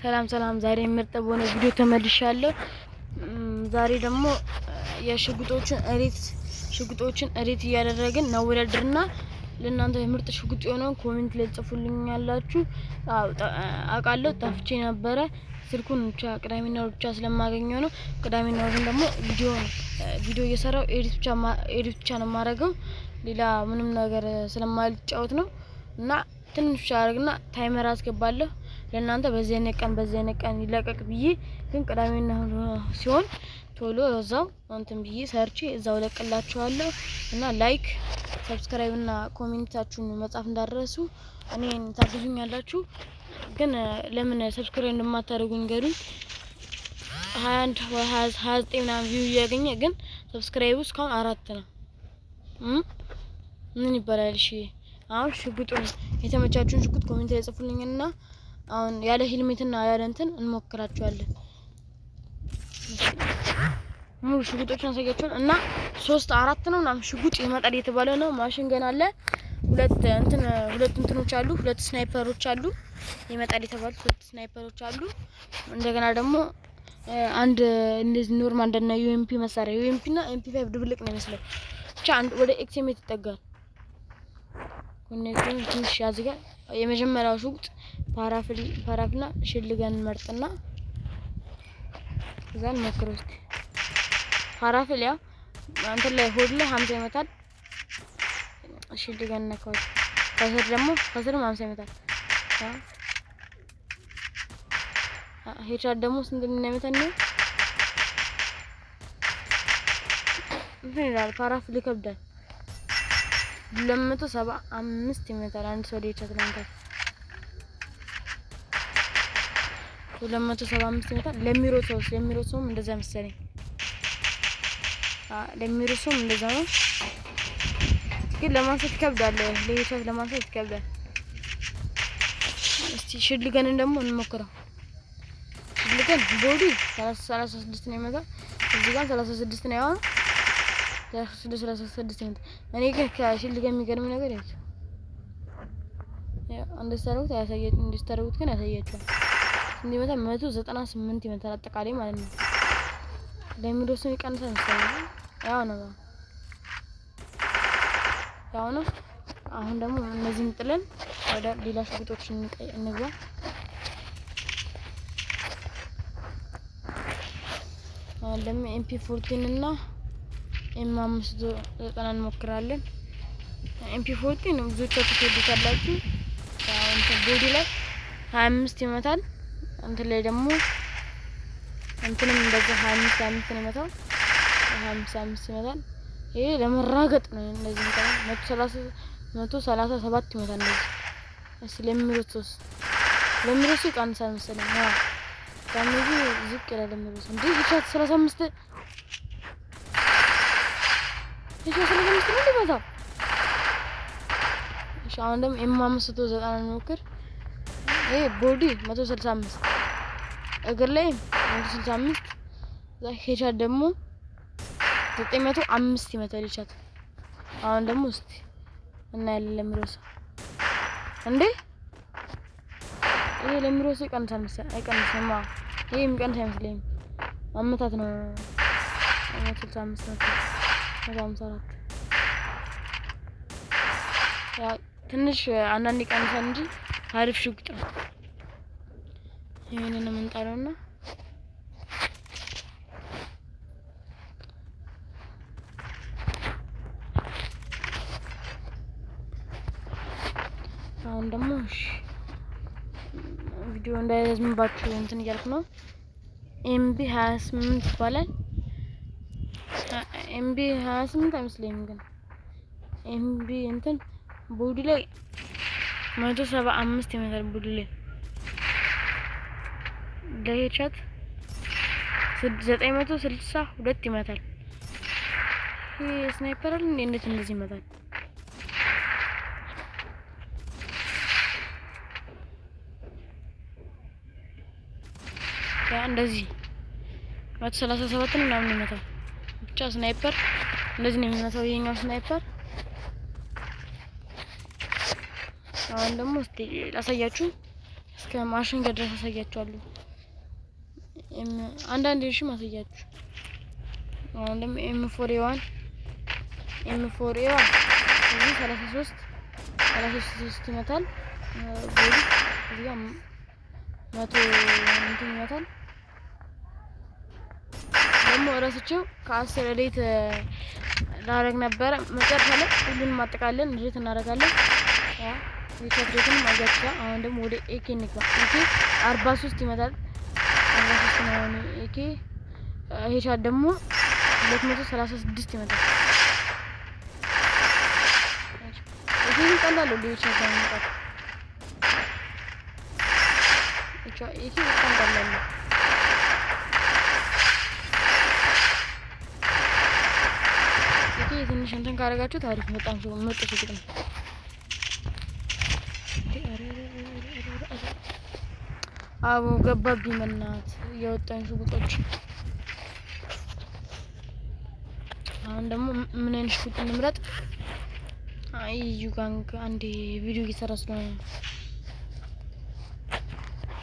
ሰላም ዛሬ ምርጥ በሆነ ቪዲዮ ተመልሻለሁ። ዛሬ ደግሞ ሽጉጦችን እሬት እያደረግን እናወዳድርና ለእናንተ ምርጥ ሽጉጥ የሆነውን ኮሜንት ላይ ጽፉልኛላችሁ። አውቃለሁ ጠፍቼ ነበረ ስልኩን ብቻ ቅዳሜና እሁድ ብቻ ስለማገኘው ነው። ቅዳሜና እሁድን ደግሞ ቪዲዮ እየሰራው ኤዲት ብቻ ነው የማደርገው። ሌላ ምንም ነገር ስለማልጫወት ነው። እና ትንሽ አድርግና ታይመር አስገባለሁ ለእናንተ በዚህ አይነት ቀን ይለቀቅ ብዬ ግን ቅዳሜና ሲሆን ቶሎ እዛው እንትን ብዬ ሰርቼ እዛው ለቅላችኋለሁ። እና ላይክ ሰብስክራይብ እና ኮሜንታችሁን መጻፍ እንዳትረሱ። እኔን ታግዙኛላችሁ። ግን ለምን ሰብስክራይብ እንደማታደርጉኝ ንገሩኝ። 21 ወይ 29 ምናምን ቪው እያገኘ ግን ሰብስክራይቡ እስካሁን 4 ነው። ምን ይባላል? እሺ አሁን ሽጉጡን የተመቻችሁን ሽጉጥ ኮሜንት ላይ ጽፉልኝና አሁን ያለ ሄልሜትና ያለ እንትን እንሞክራቸዋለን። ሙሉ ሽጉጦችን አሳያችኋለሁ እና 3 4 ነው ምናምን ሽጉጥ ይመጣል የተባለ ነው። ማሽን ገና አለ። ሁለት እንትኖች አሉ። ሁለት ስናይፐሮች አሉ። ይመጣል የተባሉት ሁለት ስናይፐሮች አሉ። እንደገና ደግሞ አንድ እንደዚህ ኖርማል እንደነ ዩኤምፒ መሳሪያ ዩኤምፒ እና ኤምፒ5 ድብልቅ ነው የሚመስለው። ብቻ አንድ ወደ ኤክስኤምኤት ይጠጋል። ወነዚህ ትንሽ ያዝጋል። የመጀመሪያው ሽጉጥ ፓራፍና ሽልገን መርጥና እዛን ሞክረው እስኪ። ፓራፍል ያው አንተ ላይ ሆድ ላይ 50 ይመታል። ሽልገን ነካው። ከስርም 50 ይመታል። ሄድሻት ደግሞ ስንት እንደሚመታኝ ነው እንትን ይላል። ፓራፍል ይከብዳል። 275 ይመታል። አንድ ሰው ሄድሻት ለምታት 275 ይመታል። ለሚሮሰውም እንደዛ መሰለኝ። ለሚሮሰውም እንደዛ ነው። ግን ለማንሳት ይከብዳል። ለሄድሻት ለማንሳት ይከብዳል። እስቲ ሽልገንን ደግሞ እንሞክረው። ሽልገን ቦዲ 36 ነው የሚመታው። እዚህ ጋር 36 ነው ያው 36 ይመታል። እኔ ግን ከሽልገን የሚገርም ነገር ያው እንደሰሩት ግን ያሳያችኋል። እንዲመታ 198 ይመታል አጠቃላይ ማለት ነው። ለሚሮስ ይቀንሳል መሰለኝ። ያው ነው። አሁን ደግሞ እነዚህን ጥለን ወደ ሌላ ሽጉጦች እንግባ። ደግሞ ኤምፒ14 እና ኤም590 እንሞክራለን። ኤምፒ14 ብዙዎቻችሁ ትወዱታላችሁ። እንትን ቦዲ ላይ 25 ይመታል። እንትን ላይ ደግሞ እንትንም እንደዚህ 25 ነው የሚመታው። 25 ይመታል። ይሄ ለመራገጥ ነው። እንደዚህ እንትን 137 ይመታል እንደዚህ። እሺ ለሚሮስ ይቀንሳል መሰለኝ። ታምጂ ዝቅ ይላል ለሚሮስ እንዴ ይቻት 35 ነው የሚመታው። እሺ አሁን ደግሞ ኤም590 እንሞክር። ይሄ ቦዲ 165 እግር ላይ 165 ሄድሻት ደግሞ 905 ይመታል ሄድሻት። አሁን ደግሞ እስቲ እናያለን ለሚሮስ እንዴ ይሄ ለሚሮስ ይቀንሳል መሰለኝ። አይቀንስም። ይሄ የሚቀንስ አይመስለኝም። አመታት ነው 165 ነው 154 ያ ትንሽ አንዳንድ ይቀንሳል እንጂ አሪፍ ሽጉጥ ነው። ይሄንን እንጣለውና አሁን ደግሞ ቪዲዮ እንዳይረዝምባችሁ እንትን እያልኩ ነው። ኤምቢ28 ይባላል። ኤምቢ28 አይመስለኝም ግን ኤምቢ እንትን ቦዲ ላይ 175 ይመታል። ቦዲ ላይ ለሄድሻት 962 ይመታል። ይሄ ስናይፐር አይደል? እንዴት እንደዚህ ይመታል? ያ እንደዚህ 137 ነው ምናምን ይመታል። ብቻ ስናይፐር እንደዚህ ነው የሚመታው የኛው ስናይፐር። አሁን ደግሞ እስቲ ላሳያችሁ እስከ ማሽን ጋር ድረስ አሳያችኋለሁ። አንዳንዴ እሺ ማሳያችሁ። አሁን ደግሞ M4A1 እዚህ 33 ይመታል። ቦዲ እዚህ ጋር 100 እንትን ይመታል። ደግሞ ረስቼው ከ10 ሬት ላደርግ ነበረ። መጨረሻ ላይ ሁሉንም ማጠቃለን ሬት እናደርጋለን። ሪቻርጅን ማጋጫ። አሁን ደግሞ ወደ AK እንግባ። AK 43 ይመታል። 43 ነው AK። ሄድሻት ደግሞ 236 ይመታል። ይሄ ቀላል ነው። ሄድሻት ያመጣል። AK በጣም ቀላል ነው። AK ትንሽ እንትን ካደረጋችሁ ታሪክ በጣም ምርጥ ሽጉጥ ነው። አቦ ገባብኝ መናት እያወጣኝ ሽጉጦች። አሁን ደግሞ ምን አይነት ሽጉጥ እንምረጥ? ዩጋንግ አንዴ ቪዲዮ እየሰራ ስለሆነ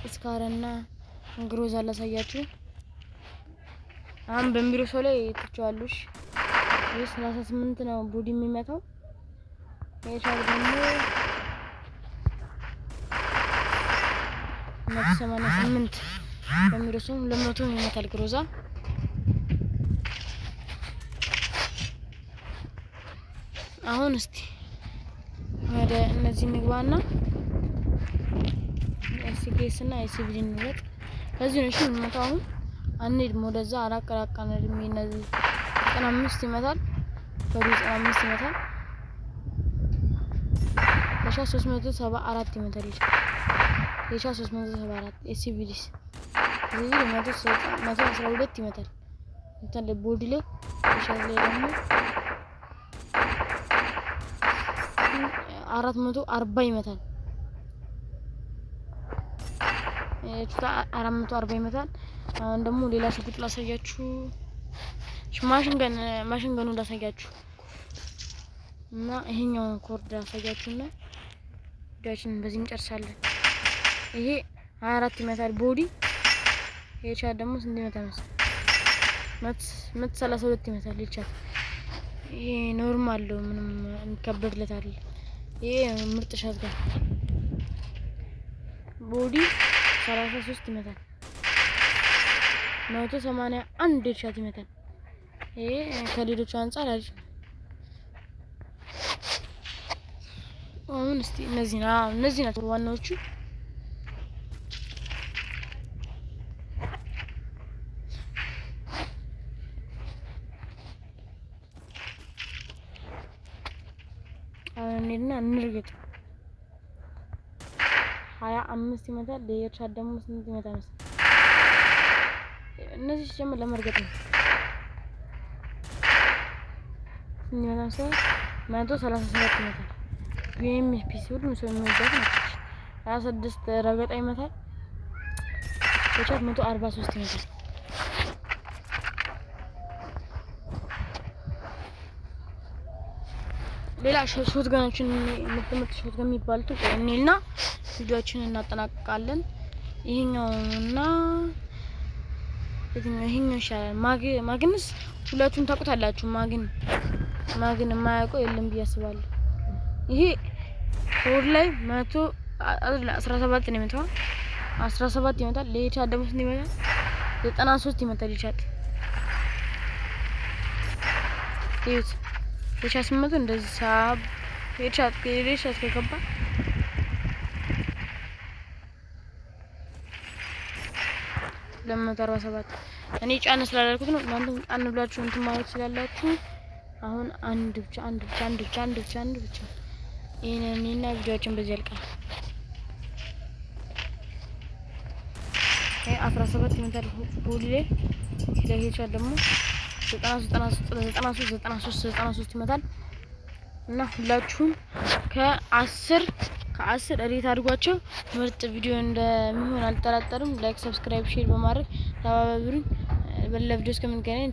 እስካረና ግሮዛ ላሳያችሁ። አሁን በሚሮ ሰው ላይ ትጫዋለሽ። ይሄ 38 ነው ቦዲ የሚመታው። የቻለ ደግሞ 188 በሚሮ ሰው 200 ይመታል ግሮዛ። አሁን እስቲ ወደ እነዚህ ንግባና SKS እና SVD እንውረጥ። ለዚህ ነው እሺ የምንመታው። አሁን አንሄድም ወደዛ አራቀራቀነ እድሜ እነዚህ 95 ይመታል። በዚህ 95 ይመታል። 374 ይመታል። የቻ 374 SVDs እዚህ 112 ይመታል። እንትን ቦዲ ላይ ሻል ላይ ደግሞ 440 ይመታል። 440 ይመታል። አሁን ደግሞ ሌላ ሽጉጥ ላሳያችሁ። ማሽን ገኑ ላሳያችሁ እና ይሄኛውን ኮርድ ላሳያችሁና ቪዲዮአችንን በዚህ እንጨርሳለን። ይሄ 24 ይመታል ቦዲ። የቻት ደግሞ ስንት ይመታል መሰለኝ? 132 ይመታል የቻት። ይሄ ኖርማል ነው፣ ምንም እንከበድለት አይደል። ይሄ ምርጥ ሻት ጋር ቦዲ 33 ይመታል። 181 ሻት ይመታል። ይሄ ከሌሎቹ አንፃር አሪፍ ነው። አሁን እስቲ እነዚህ ናቸው ዋናዎቹ። እና እንርግጥ 25 ይመታል። የቻት ደግሞ ስንት ይመታል መሰለኝ? እነዚህ ሲጀምር ለመርገጥ ነው። ስንት ይመታል መሰለኝ? 137 ይመታል። UMP ሁሉም ሰው የሚወዳት ነው። 26 ረገጣ ይመታል። የቻት 143 ይመታል። ሌላ ሾትጋኖችን ምርጥ ሾትጋን የሚባሉት እኔና ቪዲዮአችንን እናጠናቅቃለን። ይሄኛውና ይሄኛው ይሻላል። ማግንስ ሁለቱን ታውቁታላችሁ። ማግን የማያውቀው የለም ብዬ አስባለሁ። ይሄ ሆድ ላይ 117 ነው የሚመታው። 17 ይመታል። ለየቻት ደግሞ ስንት ይመታል? 93 ይመታል። ይዩት የቻት 8 እንደዚህ ሳብ የቻት ከገባ ለ147 እኔ ጫን ስላላልኩት ነው። እናንተም ጫን ብላችሁ እንትን ማለት ስላላችሁ አሁን አንድ ብቻ ይሄንና ቪዲዮአችን በዚህ ያልቃል። 17 ይመታል ቦዲ ላይ ለሄቻት ደግሞ 93 ይመታል። እና ሁላችሁም ከ10 ሬት አድርጓቸው። ምርጥ ቪዲዮ እንደሚሆን አልጠራጠርም። ላይክ፣ ሰብስክራይብ፣ ሼር በማድረግ ተባበሩኝ። በሌላ ቪዲዮ እስከምንገናኝ